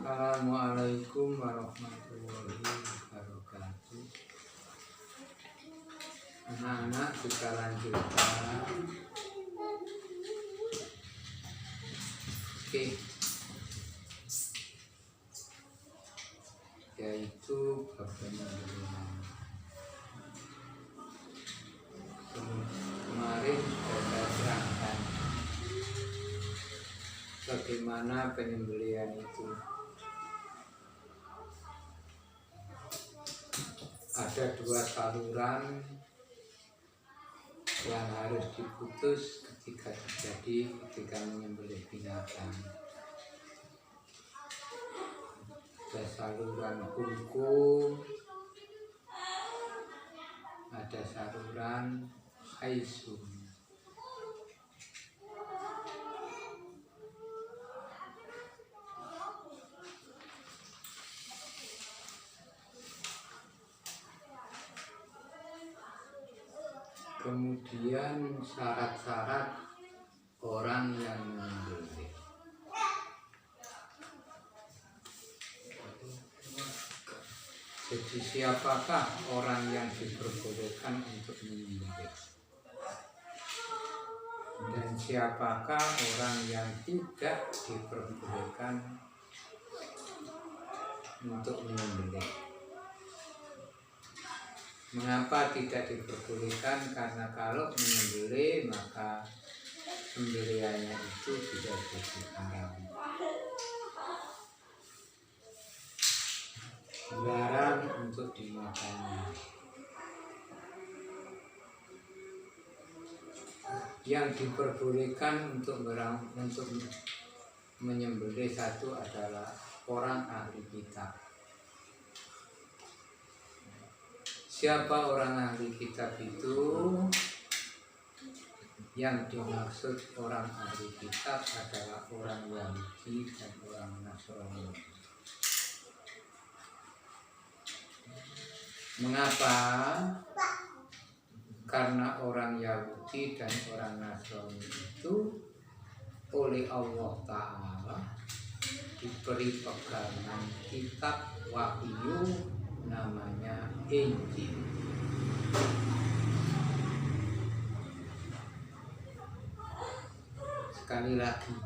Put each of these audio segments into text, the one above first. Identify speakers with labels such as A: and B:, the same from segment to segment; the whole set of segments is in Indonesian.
A: Assalamualaikum warahmatullahi wabarakatuh. Anak-anak kita lanjutkan. Oke. Yaitu bab penyembelihan. Kemarin saya terangkan bagaimana penyembelihan itu. Ada dua saluran yang harus diputus ketika menyembelih binatang. Ada saluran hukum, ada saluran haisum. Kemudian syarat-syarat orang yang menyembelih. Jadi siapakah orang yang diperbolehkan untuk menyembelih? Dan siapakah orang yang tidak diperbolehkan untuk menyembelih? Mengapa tidak diperbolehkan? Karena kalau menyembelih maka sembelihannya itu tidak jadi haram. Dilarang untuk dimakannya. Yang diperbolehkan untuk menyembelih satu adalah orang ahli kitab. Siapa orang ahli kitab itu? Yang dimaksud orang ahli kitab adalah orang Yahudi dan orang Nasrani. Mengapa? Karena orang Yahudi dan orang Nasrani itu oleh Allah Ta'ala diberi pegangan kitab wahyu namanya Injil. Sekali lagi,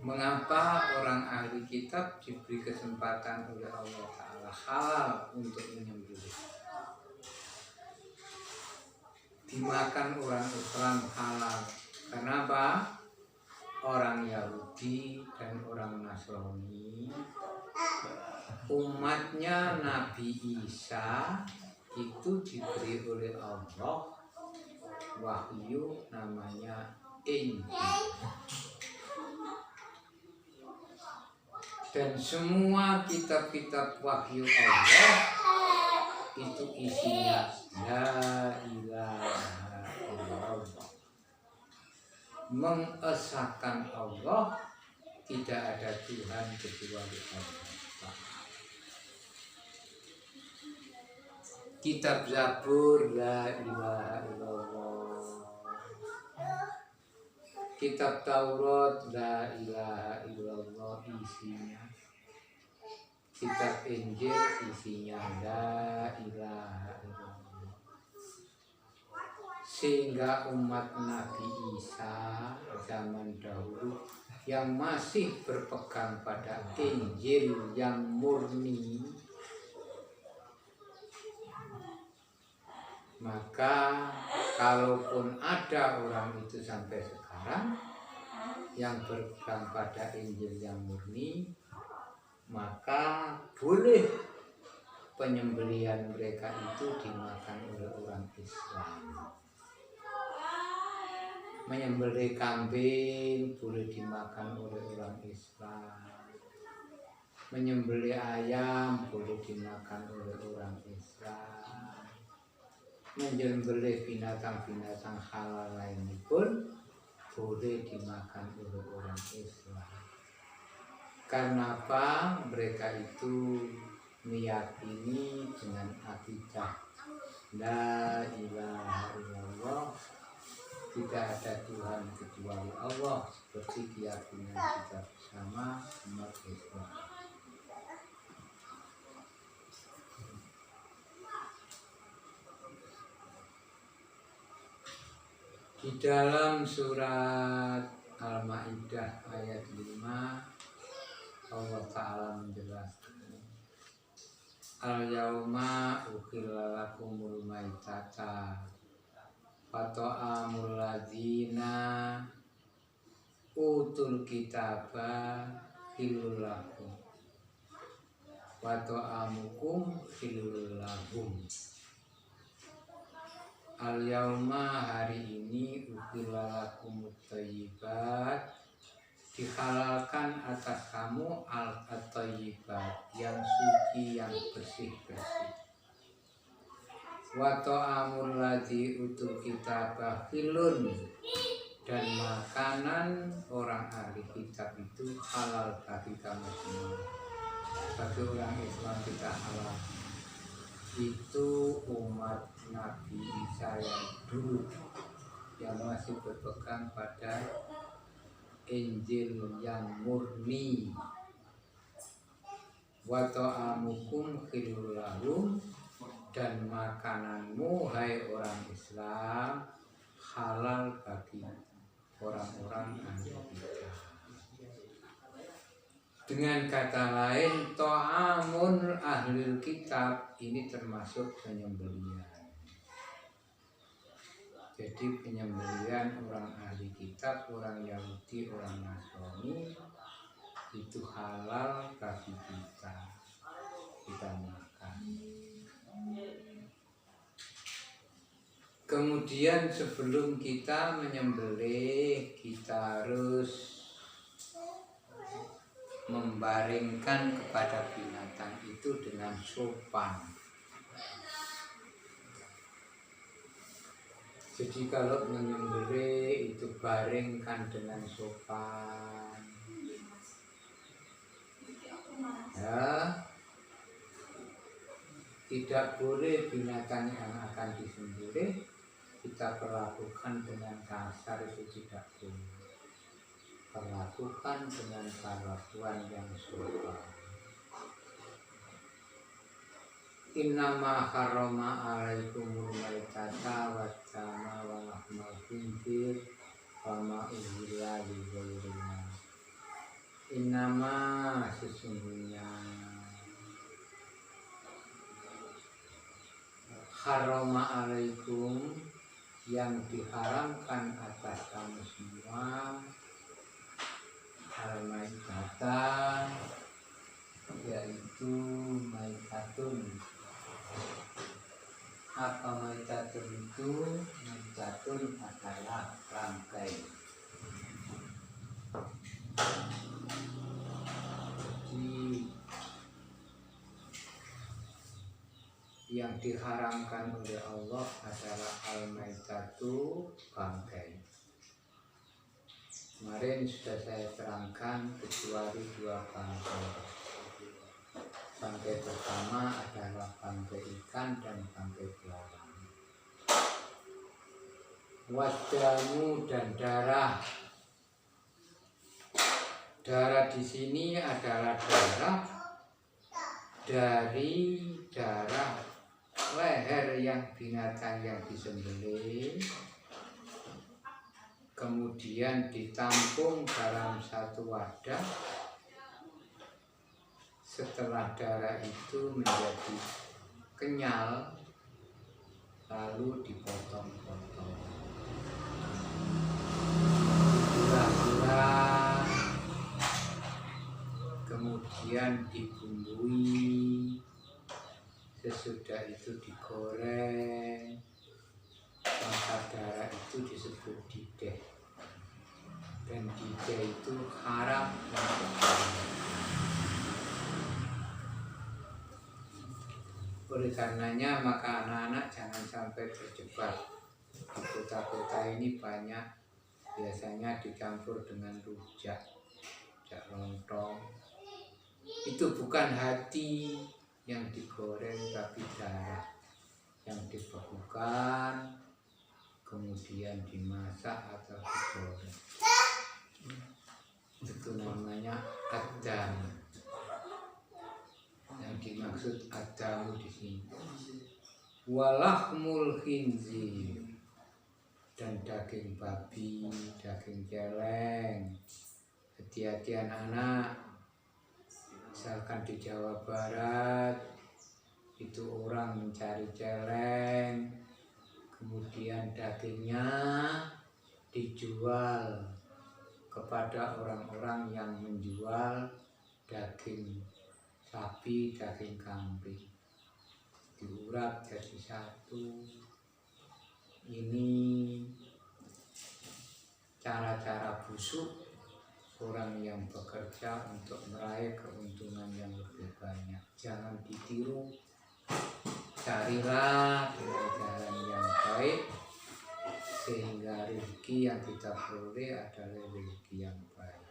A: mengapa orang ahli kitab diberi kesempatan oleh Allah Ta'ala halal untuk menyembelih? Dimakan orang Islam halal. Kenapa? Orang Yahudi dan orang Nasrani, umatnya Nabi Isa itu diberi oleh Allah wahyu namanya Injil. Dan semua kitab-kitab wahyu Allah itu isinya la ilaha illallah, mengesahkan Allah, tidak ada Tuhan kecuali Allah. Kitab Zabur la ilaha illallah, kitab Taurat la ilaha illallah isinya, kitab Injil isinya la ilaha illallah. Sehingga umat Nabi Isa zaman dahulu yang masih berpegang pada Injil yang murni, maka kalaupun ada orang itu sampai sekarang yang berpegang pada Injil yang murni, maka boleh penyembelihan mereka itu dimakan oleh orang Islam. Menyembelih kambing boleh dimakan oleh orang Islam. Menyembelih ayam boleh dimakan oleh orang Islam. Menyembelih binatang-binatang halal lainnya pun boleh dimakan oleh orang Islam. Karena apa? Mereka itu meyakini dengan akidah la ilaha illallah tidak ada Tuhan kecuali Allah, seperti keyakinan kita bersama umat Islam. Di dalam surat Al-Maidah ayat 5, Allah Ta'ala menjelaskan, Al-yawma ukhilla lakumul maitata wa ta'amul ladzina utul kitaba hillul lakum wa ta'amukum hillul lahum. Al-yawma hari ini ukhilla lakumut thayyibat, dihalalkan atas kamu al-thayyibat, yang suci, yang bersih-bersih. Wa ta'amul ladzi utul kitaba hilun, dan makanan orang ahli kitab itu halal bagi kamu semua. Bagi orang Islam kita halal. Itu umat Nabi Isa yang dulu, yang masih berpegang pada Injil yang murni. Wa ta'amukum khilul lahum, dan makananmu hai orang Islam halal bagi orang-orang ahli kitab. Dengan kata lain, ta'amun ahli kitab ini termasuk penyembelihan. Jadi penyembelihan orang ahli kitab, orang Yahudi, orang Nasrani itu halal bagi kita makan. Kemudian sebelum kita menyembelih, kita harus membaringkan kepada binatang itu dengan sopan. Jadi kalau menyembelih itu baringkan dengan sopan. Ya, tidak boleh binatang yang akan disembelih kita perlakukan dengan kasar, itu tidak boleh. Perlakukan dengan perlakuan yang sopan. Innama harrama alaikumul maitata waddama wa lahmal khinzir wa ma uhilla li ghairillah. Innama, sesungguhnya, harrama alaikum, yang diharamkan atas kamu semua, al-maitata, yaitu maitatun. Apa maitatun itu? Maitatun adalah rangkai. Jadi yang diharamkan oleh Allah adalah al-maitatu, bangkai. Kemarin sudah saya terangkan kecuali dua bangkai. Bangkai pertama adalah bangkai ikan dan bangkai belalang. Wadamu, dan darah. Darah di sini adalah darah dari darah leher yang binatang yang disembelih, kemudian ditampung dalam satu wadah. Setelah darah itu menjadi kenyal, lalu dipotong-potong, dibelah-belah, kemudian dibumbui. Sesudah itu digoreng, maka darah itu disebut dideh. Dan dideh itu haram untuk dimakan. Oleh karenanya maka anak-anak jangan sampai terjebak. Di kota-kota ini banyak biasanya dicampur dengan rujak, rujak lontong. Itu bukan hati yang digoreng, tapi darah yang dibekukan, kemudian dimasak atau digoreng. Itu namanya adam. Yang dimaksud adamu di sini. Walahmul khinzir, dan daging babi, daging celeng. Hati-hati anak-anak, misalkan di Jawa Barat itu orang mencari celeng, kemudian dagingnya dijual kepada orang-orang yang menjual daging sapi, daging kambing, diurap jadi satu. Ini cara-cara busuk orang yang bekerja untuk meraih keuntungan yang lebih banyak. Jangan ditiru, carilah dengan jalan yang baik, sehingga rezeki yang kita peroleh adalah rezeki yang baik.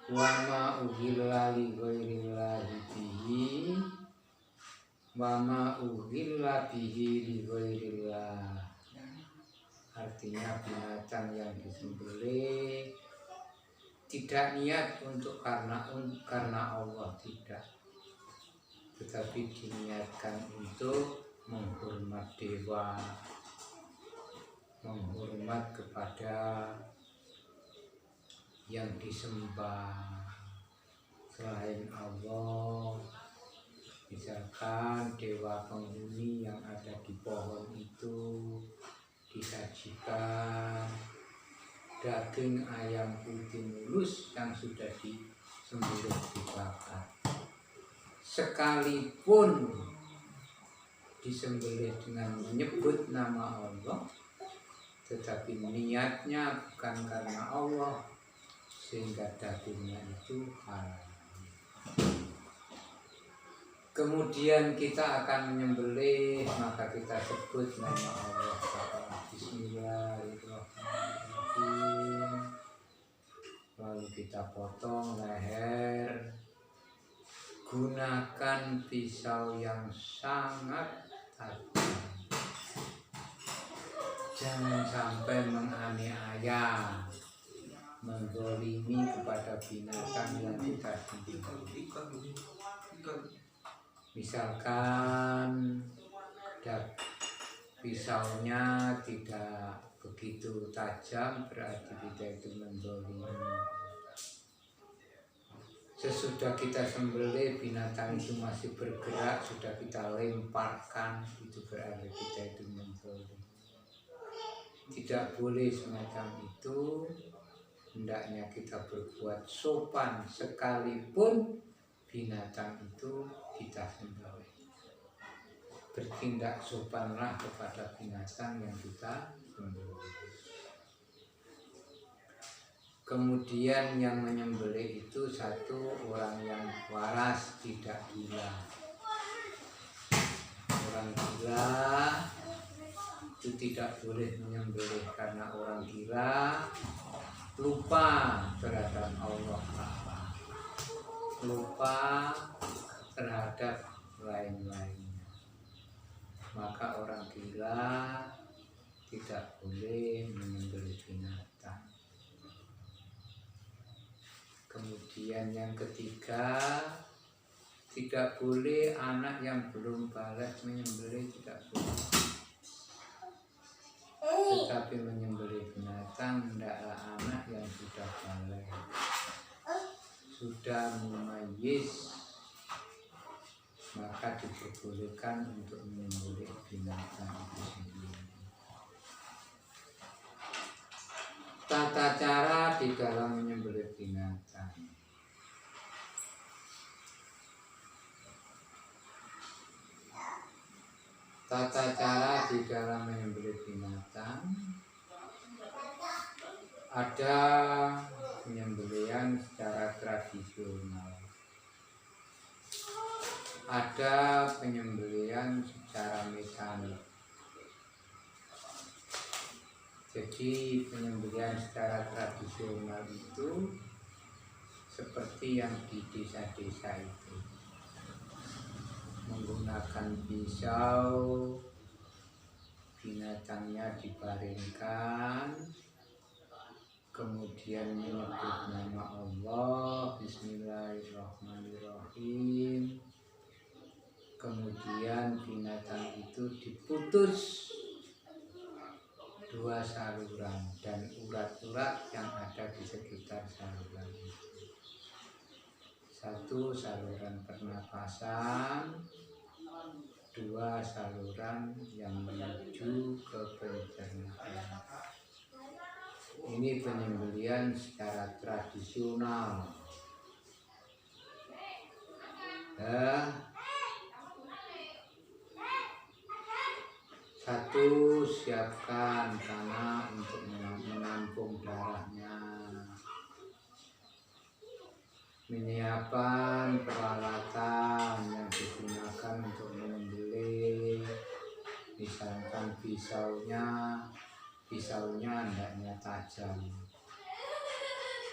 A: Wa ma uhilla li ghairillahi bihi, wa ma uhilla bihi li ghairillah. Artinya binatang yang disembelih tidak niat untuk karena Allah, tidak, tetapi diniatkan untuk menghormat dewa, menghormat kepada yang disembah selain Allah. Misalkan dewa penghuni yang ada di pohon itu disajikan daging ayam putih mulus yang sudah disembelih dibakar, sekalipun disembelih dengan menyebut nama Allah, tetapi niatnya bukan karena Allah, sehingga dagingnya itu halal. Kemudian kita akan menyembelih, maka kita sebut nama Allah. Bismillahirrahmanirrahim. Lalu kita potong leher. Gunakan pisau yang sangat tajam. Jangan sampai menganiaya, menzalimi kepada binatang yang kita sembelih. Misalkan pisaunya tidak begitu tajam, berarti kita itu menzalimi. Sesudah kita sembelih, binatang itu masih bergerak, sudah kita lemparkan, itu berarti kita itu menzalimi. Tidak boleh semacam itu. Hendaknya kita berbuat sopan, sekalipun binatang itu kita sembelih. Bertindak sopanlah kepada binatang yang kita sembelih. Kemudian yang menyembelih itu satu, orang yang waras, tidak gila. Orang gila itu tidak boleh menyembelih, karena orang gila lupa terhadap Allah, lupa terhadap lain-lainnya. Maka orang gila tidak boleh menyembelih binatang. Kemudian yang ketiga, tidak boleh anak yang belum balik menyembelih, tidak boleh. Tetapi menyembelih binatang hendaklah anak yang sudah balik, sudah mumayyiz, maka diperbolehkan untuk menyembelih binatang itu sendiri. Tata cara di dalam menyembelih binatang. Tata cara di dalam menyembelih binatang, ada penyembelihan secara tradisional, ada penyembelihan secara mekanik. Jadi penyembelihan secara tradisional itu seperti yang di desa-desa itu, menggunakan pisau, binatangnya dibaringkan, kemudian menyebut nama Allah, Bismillahirrahmanirrahim. Kemudian binatang itu diputus 2 saluran dan urat-urat yang ada di sekitar saluran itu. 1 saluran pernapasan, 2 saluran yang menuju ke pencernaan. Ini penyembelihan secara tradisional. Satu, siapkan tanah untuk menampung darahnya. Menyiapkan peralatan yang digunakan untuk menyembelih, misalkan pisaunya hendaknya tajam.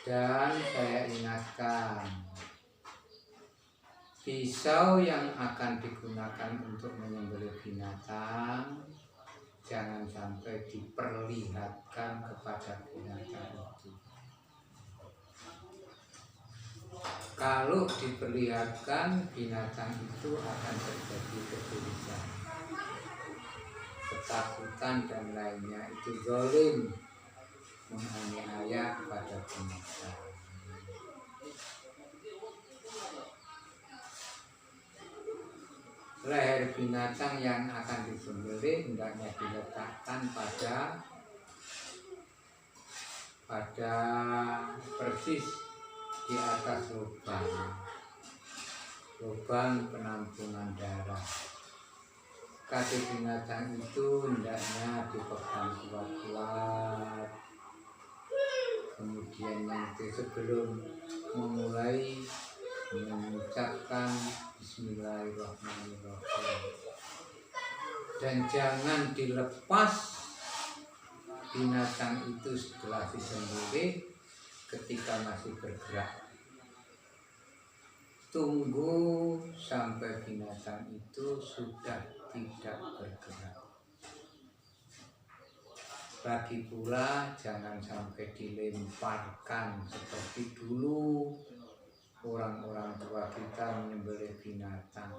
A: Dan saya ingatkan, pisau yang akan digunakan untuk menyembelih binatang jangan sampai diperlihatkan kepada binatang itu. Kalau diperlihatkan, binatang itu akan terjadi kecurigaan, ketakutan dan lainnya. Itu zalim, menganiaya kepada binatang. Leher binatang yang akan disembelih hendaknya diletakkan pada persis di atas lubang penampungan darah. Kaki binatang itu hendaknya dipegang kuat-kuat. Kemudian nanti sebelum memulai mengucapkan Bismillahirrahmanirrahim, dan jangan dilepas binatang itu setelah disembelih ketika masih bergerak. Tunggu sampai binatang itu sudah tidak bergerak. Lagi pula jangan sampai dilemparkan seperti dulu orang-orang tua kita menyembelih binatang,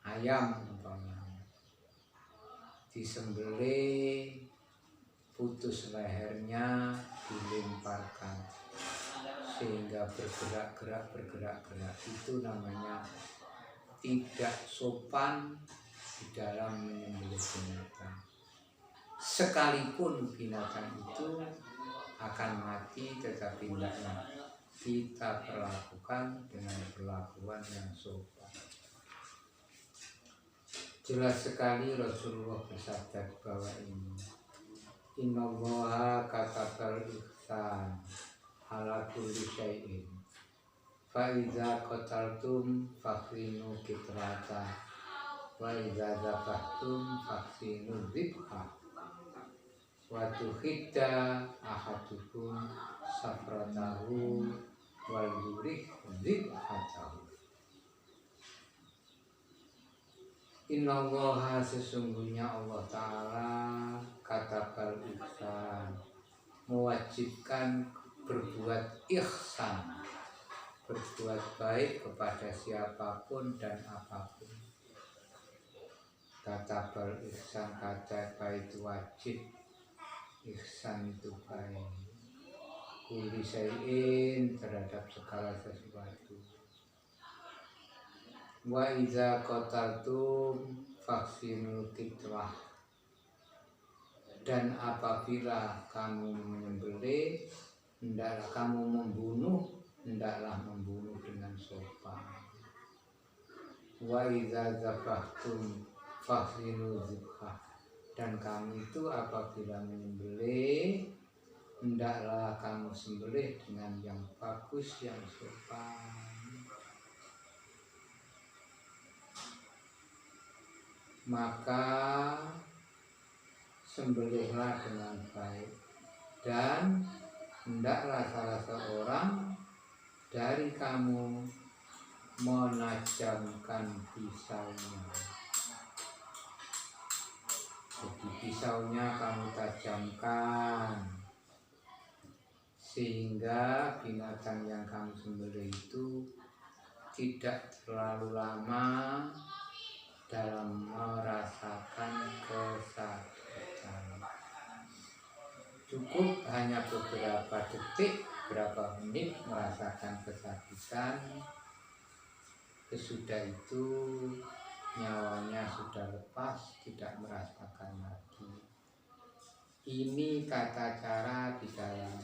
A: ayam umpamanya, disembelih, putus lehernya, dilemparkan sehingga bergerak. Itu namanya tidak sopan di dalam menyembelih binatang. Sekalipun binatang itu akan mati, tetapi hendaknya kita perlakukan dengan perlakuan yang sopan. Jelas sekali Rasulullah bersabda di bawah ini, Innallaha katabal ihsan ala kulli syai'in fa iza qataltum fakhinu kitrata wa iza zabahtum fakhinu dzibha wa tuhidda ahadukum safratahu wal yurih dzibhatahu. Innallaha, sesungguhnya Allah Ta'ala, katabal ihsan, mewajibkan berbuat ihsan, berbuat baik kepada siapapun dan apapun. Katabal ihsan, kata itu wajib, ihsan itu baik, kulli syai'in, terhadap segala sesuatu. Wa iza qataltum fakhsinul qitlah, dan apabila kamu menyembelih, hendaklah kamu membunuh, hendaklah membunuh dengan sopan. Wa iza zabahtum fakhsinul dzibhah, dan kamu itu apabila menyembelih, hendaklah kamu sembelih dengan yang bagus, yang sopan. Maka sembelihlah dengan baik, dan hendaklah salah seorang dari kamu menajamkan pisaunya. Jadi pisaunya kamu tajamkan, sehingga binatang yang kamu sembelih itu tidak terlalu lama dalam merasakan kesakitan. Cukup hanya beberapa detik, beberapa menit merasakan kesakitan. Sesudah itu nyawanya sudah lepas, tidak merasakan lagi. Ini tata cara di dalam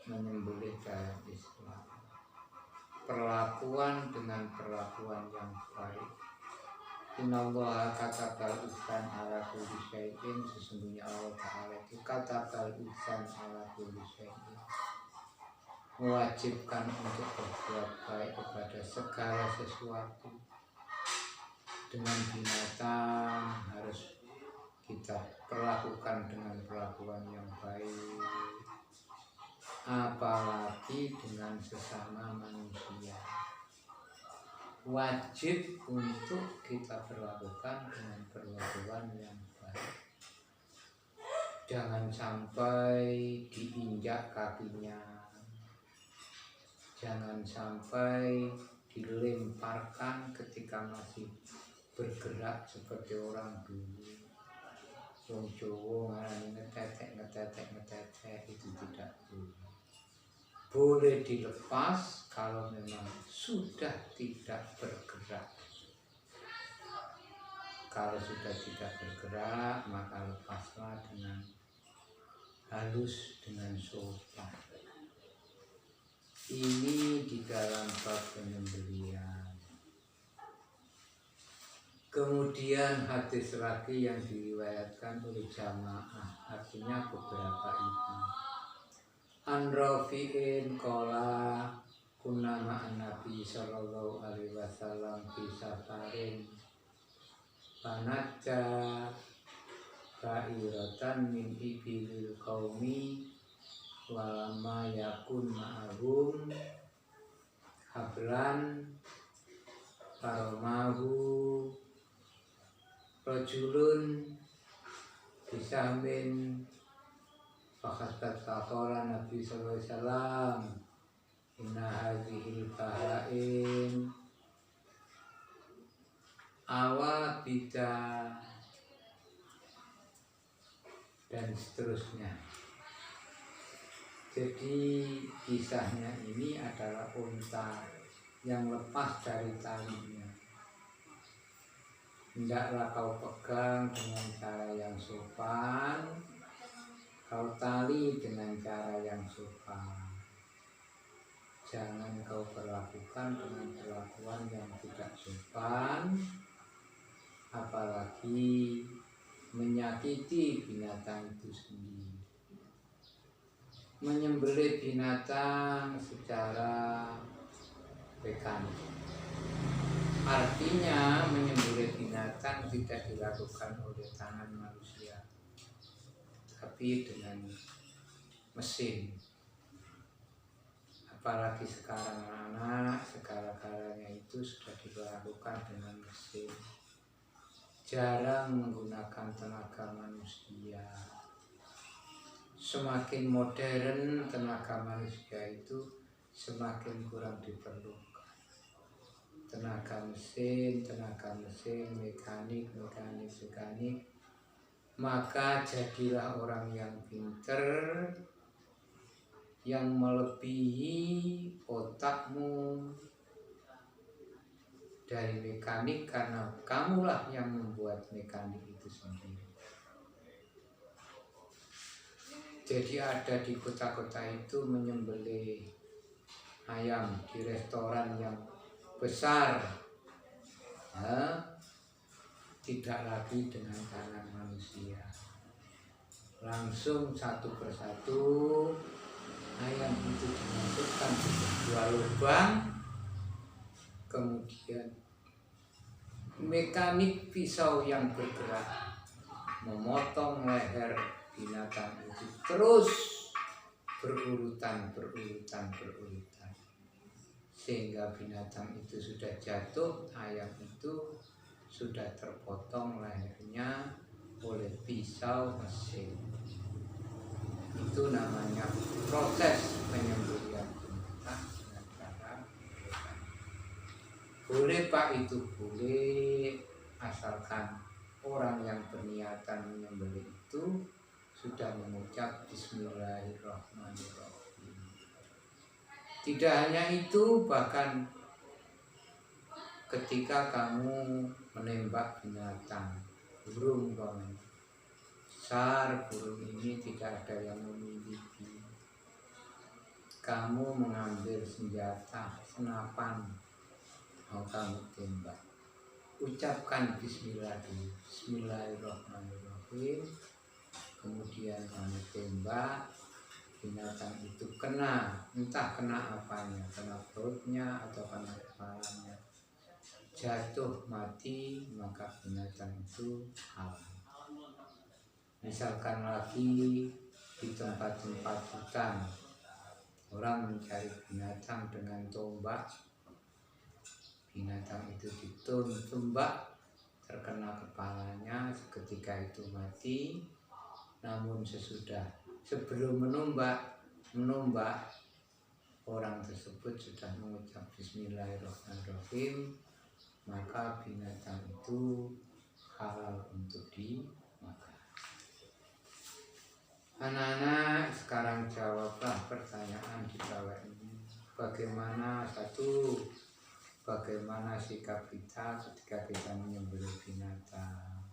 A: menyembelih dalam Islam. Perlakuan dengan perlakuan yang baik. Innallaha katabal ihsan ala kulli syai'in, sesungguhnya Allah Ta'ala itu katabal ihsan ala kulli syai'in, mewajibkan untuk berbuat baik kepada segala sesuatu. Dengan binatang harus kita perlakukan dengan perlakuan yang baik, apalagi dengan sesama manusia. Wajib untuk kita perlakukan dengan perlakuan yang baik. Jangan sampai diinjak kakinya, jangan sampai dilemparkan ketika masih bergerak seperti orang dulu. Wong Jawa ngarani ngetetek itu tidak boleh. Boleh dilepas kalau memang sudah tidak bergerak. Kalau sudah tidak bergerak, maka lepaslah dengan halus, dengan sopan. Ini di dalam bab penyembelihan. Kemudian hadis lagi yang diriwayatkan oleh jamaah, artinya beberapa ibu. An Rafi'in qala kunna ma'an Nabi sallallahu alaihi wasallam fi safarin fanajja ba'iratan min ibilil qaumi walama yakun ma'ahum hablan faromahu rajulun bisahmin fakhatat faqala Nabi sallallahu alaihi wasallam inna hadhil bahaim awabida, dan seterusnya. Jadi kisahnya ini adalah unta yang lepas dari talinya. Hendaklah kau pegang dengan cara yang sopan, kau tali dengan cara yang sopan. Jangan kau perlakukan dengan perlakuan yang tidak sopan, apalagi menyakiti binatang itu sendiri. Menyembelih binatang secara mekanik, artinya menyembelih binatang tidak dilakukan oleh tangan manusia, tapi dengan mesin. Apalagi sekarang anak segala-galanya itu sudah dilakukan dengan mesin. Jarang menggunakan tenaga manusia. Semakin modern tenaga manusia itu semakin kurang diperlukan. Tenaga mesin, mekanik. Maka jadilah orang yang pinter, yang melebihi otakmu dari mekanik, karena kamulah yang membuat mekanik itu sendiri. Jadi ada di kota-kota itu menyembelih ayam di restoran yang besar, tidak lagi dengan tangan manusia, langsung satu persatu ayam itu dimasukkan di sebuah lubang, kemudian mekanik pisau yang bergerak memotong leher binatang itu terus berurutan, sehingga binatang itu sudah jatuh, ayam itu sudah terpotong lehernya, oleh pisau mesin. Itu namanya proses penyembelihan binatang dengan cara menggunakan. Boleh Pak, itu boleh, asalkan orang yang berniatan menyembelih itu sudah mengucap Bismillahirrahmanirrahim. Tidak hanya itu, bahkan ketika kamu menembak binatang, burung besar, burung ini tidak ada yang memiliki, kamu mengambil senjata, senapan, mau kamu tembak, ucapkan bismillah dulu, bismillahirrahmanirrahim, kemudian kamu tembak, binatang itu kena, entah kena apanya, kena perutnya atau kena kepalanya, jatuh mati, maka binatang itu halal. Misalkan lagi di tempat-tempat hutan, orang mencari binatang dengan tombak, binatang itu ditombak, terkena kepalanya, seketika itu mati. Namun sebelum menembak, orang tersebut sudah mengucap Bismillahirrahmanirrahim, maka binatang itu halal untuk dimakan. Anak-anak, sekarang jawablah pertanyaan di bawah ini. Bagaimana sikap kita ketika kita menyembelih binatang?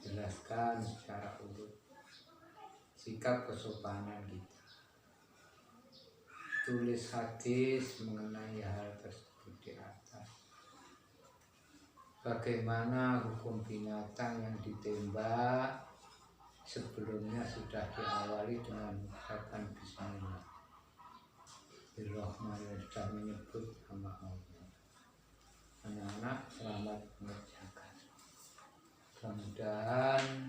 A: Jelaskan secara urut sikap kesopanan kita. Tulis hadis mengenai hal tersebut di atas. Bagaimana hukum binatang yang ditembak sebelumnya sudah diawali dengan ucapan Bismillah. Bismillahirrahmanirrahim, sudah menyebut nama Allah. Anak-anak, selamat mengerjakan. Mudah-mudahan